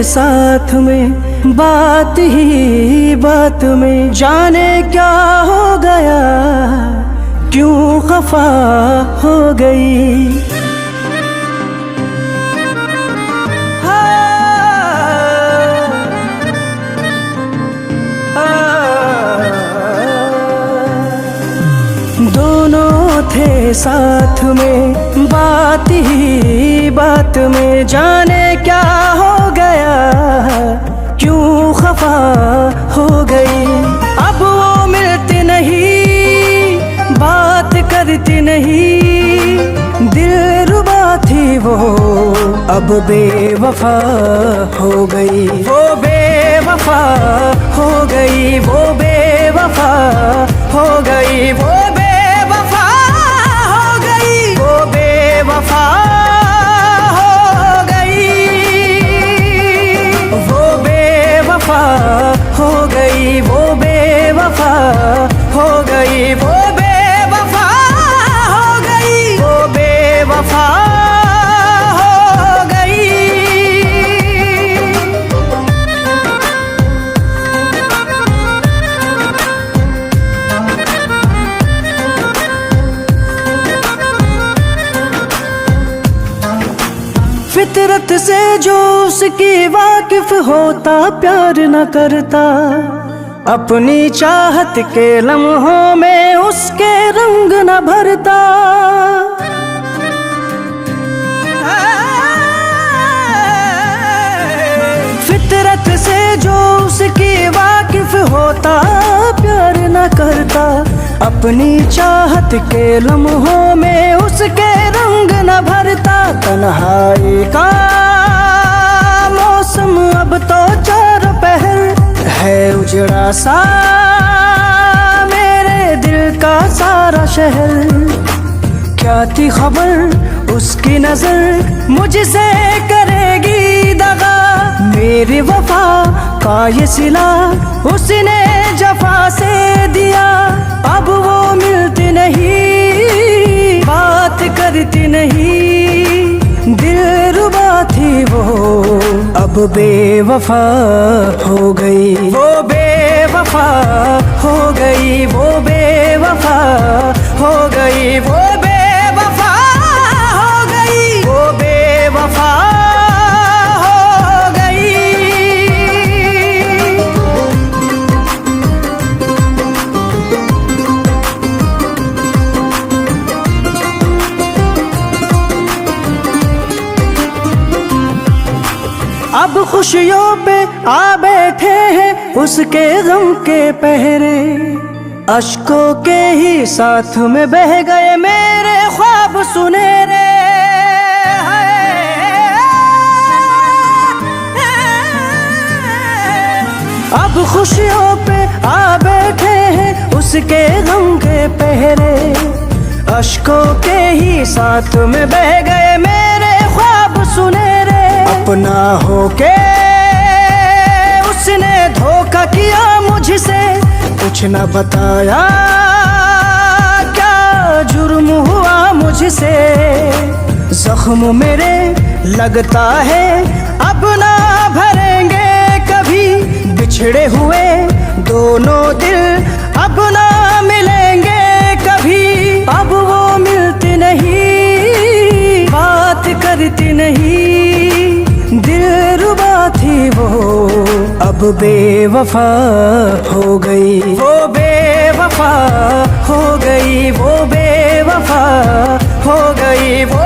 साथ में, बात ही बात में जाने क्या हो गया, क्यों खफा हो गई। दोनों थे साथ में, बात ही बात में जाने क्या हो गया, क्यों खफा हो गई। अब वो मिलती नहीं, बात करती नहीं, दिलरुबा थी वो अब बेवफा हो गई। वो बेवफा हो गई, वो बेवफा हो गई, वो बेवफा हो गई, वो बेवफा हो गई, वो बेवफा हो गई, वो बेवफा हो गई, वो बेवफा हो गई, वो बेवफा हो गई। फितरत से जो उसकी वाकिफ होता, प्यार न करता, अपनी चाहत के लम्हों में उसके रंग न भरता। फितरत से जो उसकी वाकिफ होता, प्यार न करता, अपनी चाहत के लम्हों में उसके रंग न भरता। तन्हाई का मौसम अब तो चार पहर है, उजड़ा सा मेरे दिल का सारा शहर। क्या थी खबर उसकी नजर मुझसे करेगी दगा, मेरी वफा का ये सिला उसने जफा से दिया। अब वो मिलती नहीं, बात करती नहीं, दिलरुबा थी वो अब बेवफा हो गई। वो बेवफा हो गई, वो बेवफा हो गई, वो बेवफा हो गई, वो बेवफा हो गई। अब खुशियों पे आ बैठे हैं उसके गम के पहरे, अश्कों के ही साथ में बह गए मेरे ख्वाब सुनहरे। अब खुशियों पे आ बैठे हैं उसके गम के पहरे, अश्कों के ही साथ में बह गए मेरे ख्वाब सुनहरे। अपना होके उसने धोखा किया मुझसे, कुछ न बताया क्या जुर्म हुआ मुझसे। जख्म मेरे लगता है अब ना भरेंगे कभी, बिछड़े हुए दोनों दिल अब ना मिलेंगे कभी। अब वो मिलती नहीं, बात करती नहीं, दिलरुबा थी वो अब बेवफा हो गई। वो बेवफा हो गई, वो बेवफा हो गई, वो